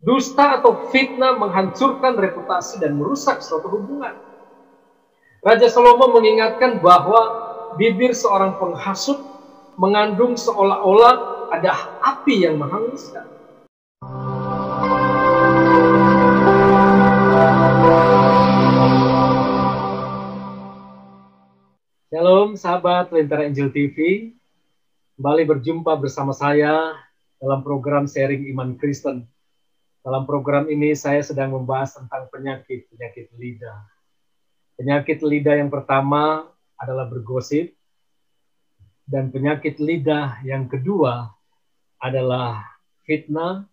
Dusta atau fitnah menghancurkan reputasi dan merusak suatu hubungan. Raja Salomo mengingatkan bahwa bibir seorang penghasut mengandung seolah-olah ada api yang menghanguskan. Shalom sahabat Lentera Angel TV, kembali berjumpa bersama saya dalam program sharing iman Kristen. Dalam program ini saya sedang membahas tentang penyakit lidah. Penyakit lidah yang pertama adalah bergosip, dan penyakit lidah yang kedua adalah fitnah,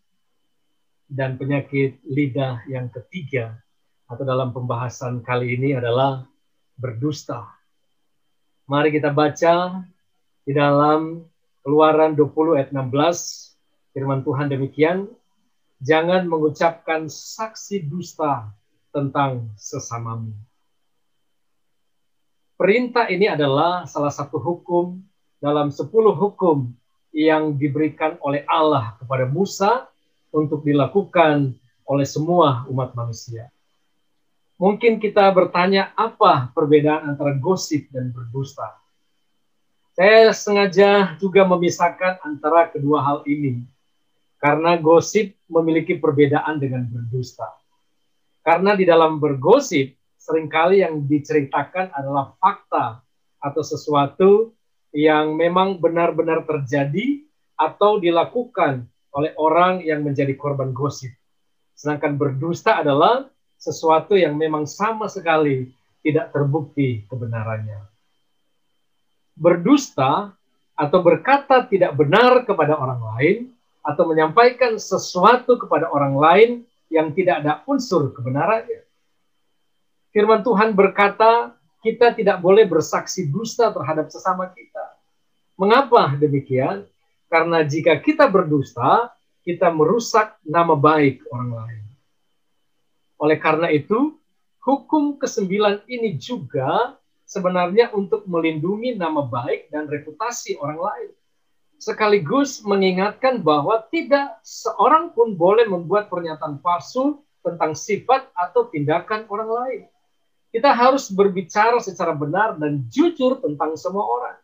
dan penyakit lidah yang ketiga atau dalam pembahasan kali ini adalah berdusta. Mari kita baca di dalam Keluaran 20 ayat 16, firman Tuhan demikian, jangan mengucapkan saksi dusta tentang sesamamu. Perintah ini adalah salah satu hukum dalam 10 hukum yang diberikan oleh Allah kepada Musa untuk dilakukan oleh semua umat manusia. Mungkin kita bertanya apa perbedaan antara gosip dan berdusta. Saya sengaja juga memisahkan antara kedua hal ini, karena gosip memiliki perbedaan dengan berdusta. Karena di dalam bergosip, seringkali yang diceritakan adalah fakta atau sesuatu yang memang benar-benar terjadi atau dilakukan oleh orang yang menjadi korban gosip. Sedangkan berdusta adalah sesuatu yang memang sama sekali tidak terbukti kebenarannya. Berdusta atau berkata tidak benar kepada orang lain atau menyampaikan sesuatu kepada orang lain yang tidak ada unsur kebenarannya. Firman Tuhan berkata, kita tidak boleh bersaksi dusta terhadap sesama kita. Mengapa demikian? Karena jika kita berdusta, kita merusak nama baik orang lain. Oleh karena itu, hukum ke-9 ini juga sebenarnya untuk melindungi nama baik dan reputasi orang lain. Sekaligus mengingatkan bahwa tidak seorang pun boleh membuat pernyataan palsu tentang sifat atau tindakan orang lain. Kita harus berbicara secara benar dan jujur tentang semua orang.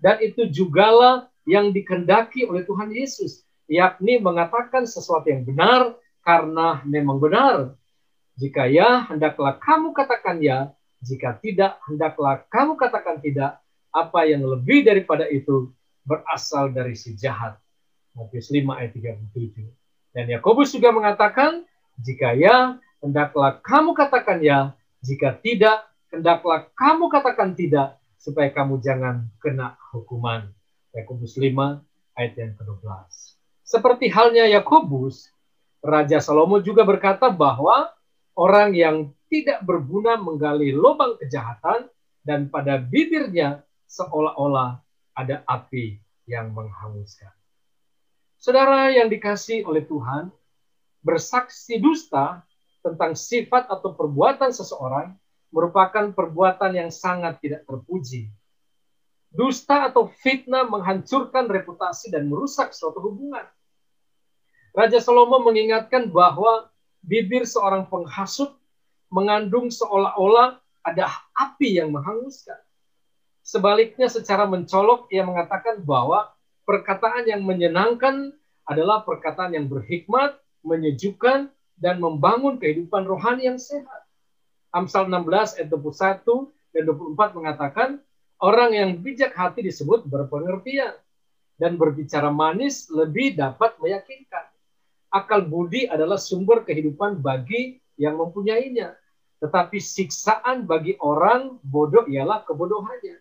Dan itu jugalah yang dikehendaki oleh Tuhan Yesus, yakni mengatakan sesuatu yang benar karena memang benar. Jika ya, hendaklah kamu katakan ya. Jika tidak, hendaklah kamu katakan tidak. Apa yang lebih daripada itu berasal dari si jahat. Matius 5 ayat 37. Dan Yakobus juga mengatakan, jika ya, hendaklah kamu katakan ya. Jika tidak, hendaklah kamu katakan tidak, supaya kamu jangan kena hukuman. Yakobus 5 ayat yang ke-12. Seperti halnya Yakobus, Raja Salomo juga berkata bahwa orang yang tidak berguna menggali lubang kejahatan dan pada bibirnya seolah-olah ada api yang menghanguskan. Saudara yang dikasihi oleh Tuhan, bersaksi dusta tentang sifat atau perbuatan seseorang merupakan perbuatan yang sangat tidak terpuji. Dusta atau fitnah menghancurkan reputasi dan merusak suatu hubungan. Raja Salomo mengingatkan bahwa bibir seorang penghasut mengandung seolah-olah ada api yang menghanguskan. Sebaliknya secara mencolok ia mengatakan bahwa perkataan yang menyenangkan adalah perkataan yang berhikmat, menyejukkan, dan membangun kehidupan rohani yang sehat. Amsal 16 ayat 21 dan 24 mengatakan, orang yang bijak hati disebut berpengertian, dan berbicara manis lebih dapat meyakinkan. Akal budi adalah sumber kehidupan bagi yang mempunyainya. Tetapi siksaan bagi orang bodoh ialah kebodohannya.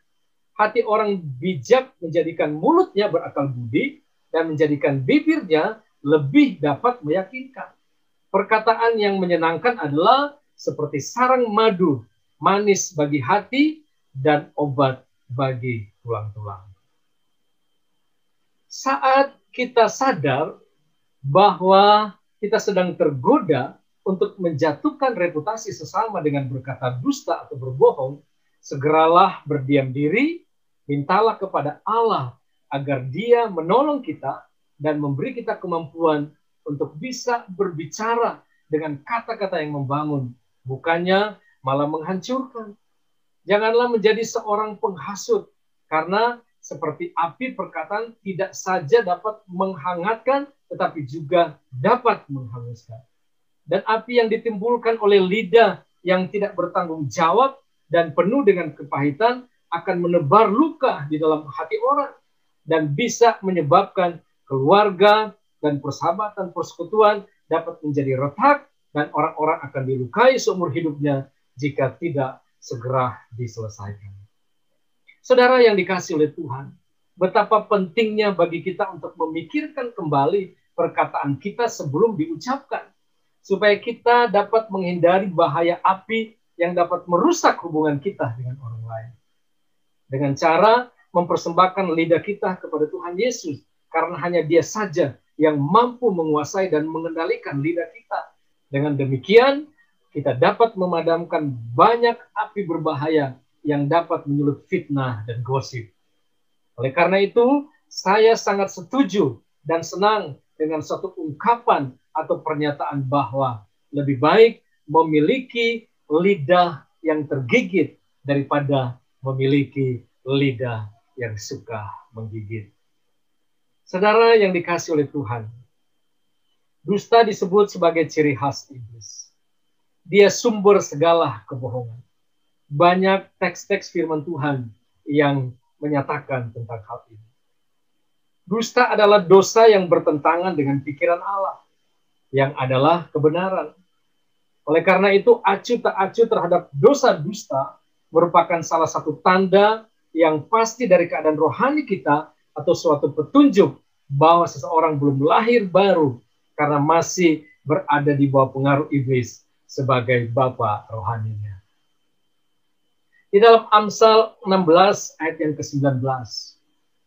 Hati orang bijak menjadikan mulutnya berakal budi dan menjadikan bibirnya lebih dapat meyakinkan. Perkataan yang menyenangkan adalah seperti sarang madu, manis bagi hati dan obat bagi tulang-tulang. Saat kita sadar bahwa kita sedang tergoda untuk menjatuhkan reputasi sesama dengan berkata dusta atau berbohong, segeralah berdiam diri, mintalah kepada Allah agar Dia menolong kita dan memberi kita kemampuan untuk bisa berbicara dengan kata-kata yang membangun, bukannya malah menghancurkan. Janganlah menjadi seorang penghasut, karena seperti api perkataan tidak saja dapat menghangatkan, tetapi juga dapat menghanguskan. Dan api yang ditimbulkan oleh lidah yang tidak bertanggung jawab dan penuh dengan kepahitan akan menebar luka di dalam hati orang dan bisa menyebabkan keluarga dan persahabatan persekutuan dapat menjadi retak dan orang-orang akan dilukai seumur hidupnya jika tidak segera diselesaikan. Saudara yang dikasihi oleh Tuhan, betapa pentingnya bagi kita untuk memikirkan kembali perkataan kita sebelum diucapkan, supaya kita dapat menghindari bahaya api yang dapat merusak hubungan kita dengan orang lain. Dengan cara mempersembahkan lidah kita kepada Tuhan Yesus, karena hanya Dia saja yang mampu menguasai dan mengendalikan lidah kita. Dengan demikian, kita dapat memadamkan banyak api berbahaya yang dapat menyulut fitnah dan gosip. Oleh karena itu, saya sangat setuju dan senang dengan suatu ungkapan atau pernyataan bahwa lebih baik memiliki lidah yang tergigit daripada memiliki lidah yang suka menggigit. Saudara yang dikasihi oleh Tuhan, dusta disebut sebagai ciri khas iblis. Dia sumber segala kebohongan. Banyak teks-teks firman Tuhan yang menyatakan tentang hal ini. Dusta adalah dosa yang bertentangan dengan pikiran Allah, yang adalah kebenaran. Oleh karena itu, acuh tak acuh terhadap dosa dusta merupakan salah satu tanda yang pasti dari keadaan rohani kita atau suatu petunjuk bahwa seseorang belum lahir baru karena masih berada di bawah pengaruh iblis sebagai bapa rohaninya. Di dalam Amsal 16 ayat yang ke-19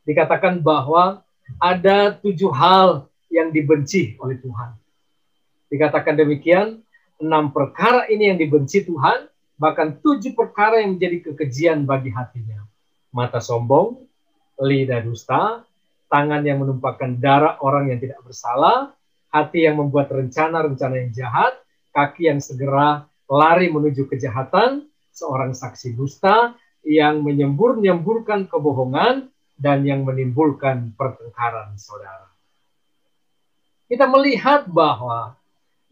dikatakan bahwa ada 7 hal yang dibenci oleh Tuhan. Dikatakan demikian, 6 perkara ini yang dibenci Tuhan, bahkan 7 perkara yang menjadi kekejian bagi hatinya. Mata sombong, lidah dusta, tangan yang menumpahkan darah orang yang tidak bersalah, hati yang membuat rencana-rencana yang jahat, kaki yang segera lari menuju kejahatan, seorang saksi dusta yang menyembur-nyemburkan kebohongan dan yang menimbulkan pertengkaran saudara. Kita melihat bahwa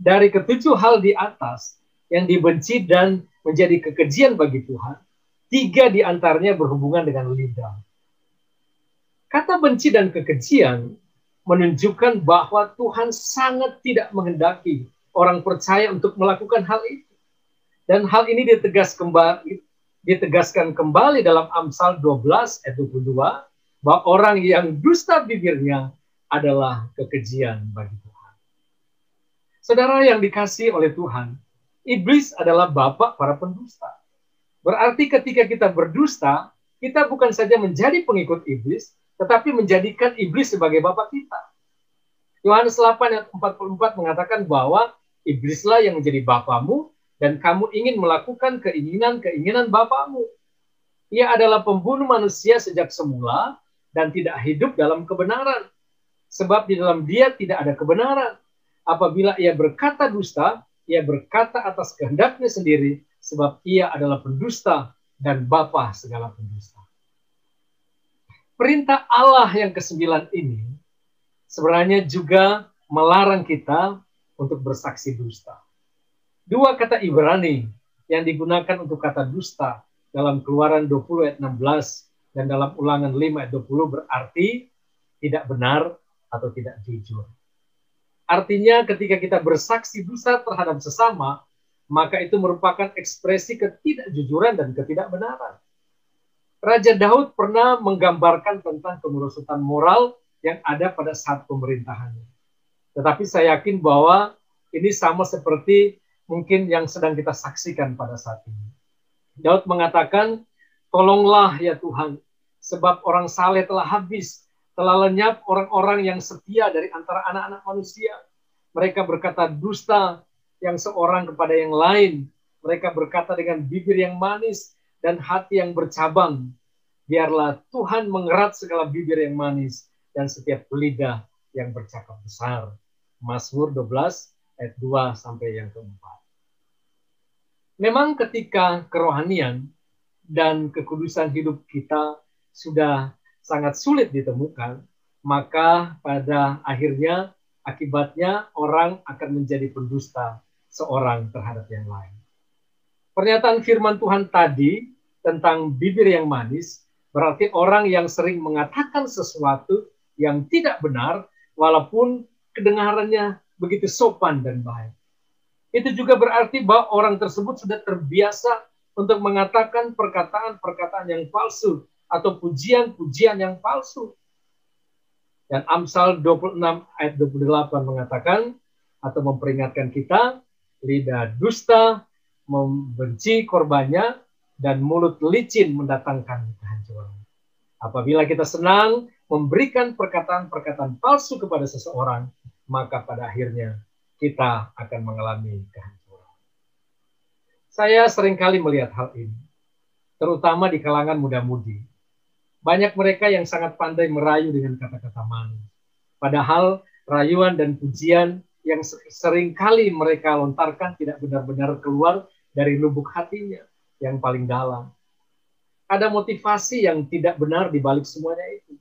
dari ke-7 hal di atas yang dibenci dan menjadi kekejian bagi Tuhan, 3 di antaranya berhubungan dengan lidah. Kata benci dan kekejian menunjukkan bahwa Tuhan sangat tidak menghendaki orang percaya untuk melakukan hal itu. Dan hal ini ditegaskan kembali dalam Amsal 12 ayat 22, bahwa orang yang dusta bibirnya adalah kekejian bagi Tuhan. Saudara yang dikasihi oleh Tuhan, iblis adalah bapa para pendusta. Berarti ketika kita berdusta, kita bukan saja menjadi pengikut iblis, tetapi menjadikan iblis sebagai bapa kita. Yohanes 8 ayat 44 mengatakan bahwa iblislah yang menjadi bapamu, dan kamu ingin melakukan keinginan-keinginan bapamu. Ia adalah pembunuh manusia sejak semula dan tidak hidup dalam kebenaran. Sebab di dalam dia tidak ada kebenaran. Apabila ia berkata dusta, ia berkata atas kehendaknya sendiri, sebab ia adalah pendusta dan bapa segala pendusta. Perintah Allah yang ke-9 ini sebenarnya juga melarang kita untuk bersaksi dusta. 2 kata Ibrani yang digunakan untuk kata dusta dalam Keluaran 20 ayat 16 dan dalam Ulangan 5 ayat 20 berarti tidak benar atau tidak jujur. Artinya ketika kita bersaksi dusta terhadap sesama, maka itu merupakan ekspresi ketidakjujuran dan ketidakbenaran. Raja Daud pernah menggambarkan tentang kemerosotan moral yang ada pada saat pemerintahannya. Tetapi saya yakin bahwa ini sama seperti mungkin yang sedang kita saksikan pada saat ini. Daud mengatakan, tolonglah ya Tuhan, sebab orang saleh telah habis, telah lenyap orang-orang yang setia dari antara anak-anak manusia. Mereka berkata dusta yang seorang kepada yang lain. Mereka berkata dengan bibir yang manis dan hati yang bercabang. Biarlah Tuhan mengerat segala bibir yang manis dan setiap lidah yang bercakap besar. Mazmur 12 ayat 2 sampai yang keempat. Memang ketika kerohanian dan kekudusan hidup kita sudah sangat sulit ditemukan, maka pada akhirnya akibatnya orang akan menjadi pendusta seorang terhadap yang lain. Pernyataan firman Tuhan tadi tentang bibir yang manis berarti orang yang sering mengatakan sesuatu yang tidak benar walaupun kedengarannya begitu sopan dan baik. Itu juga berarti bahwa orang tersebut sudah terbiasa untuk mengatakan perkataan-perkataan yang palsu atau pujian-pujian yang palsu. Dan Amsal 26 ayat 28 mengatakan atau memperingatkan kita, lidah dusta membenci korbannya dan mulut licin mendatangkan kehancuran. Apabila kita senang memberikan perkataan-perkataan palsu kepada seseorang, maka pada akhirnya kita akan mengalami kehancuran. Saya seringkali melihat hal ini, terutama di kalangan muda-mudi. Banyak mereka yang sangat pandai merayu dengan kata-kata manis. Padahal rayuan dan pujian yang seringkali mereka lontarkan tidak benar-benar keluar dari lubuk hatinya yang paling dalam. Ada motivasi yang tidak benar di balik semuanya itu.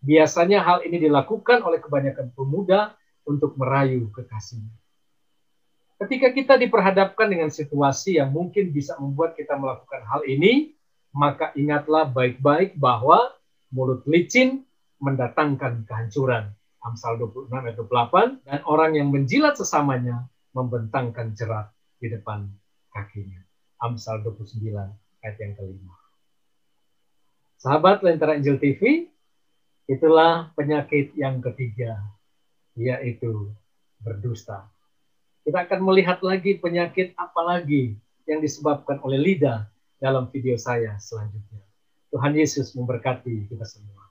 Biasanya hal ini dilakukan oleh kebanyakan pemuda untuk merayu kekasihnya. Ketika kita diperhadapkan dengan situasi yang mungkin bisa membuat kita melakukan hal ini, maka ingatlah baik-baik bahwa mulut licin mendatangkan kehancuran. Amsal 26 ayat 28, dan orang yang menjilat sesamanya membentangkan jerat di depan kakinya. Amsal 29 ayat yang kelima. Sahabat Lentera Injil TV, itulah penyakit yang ketiga, yaitu berdusta. Kita akan melihat lagi penyakit apa lagi yang disebabkan oleh lidah dalam video saya selanjutnya. Tuhan Yesus memberkati kita semua.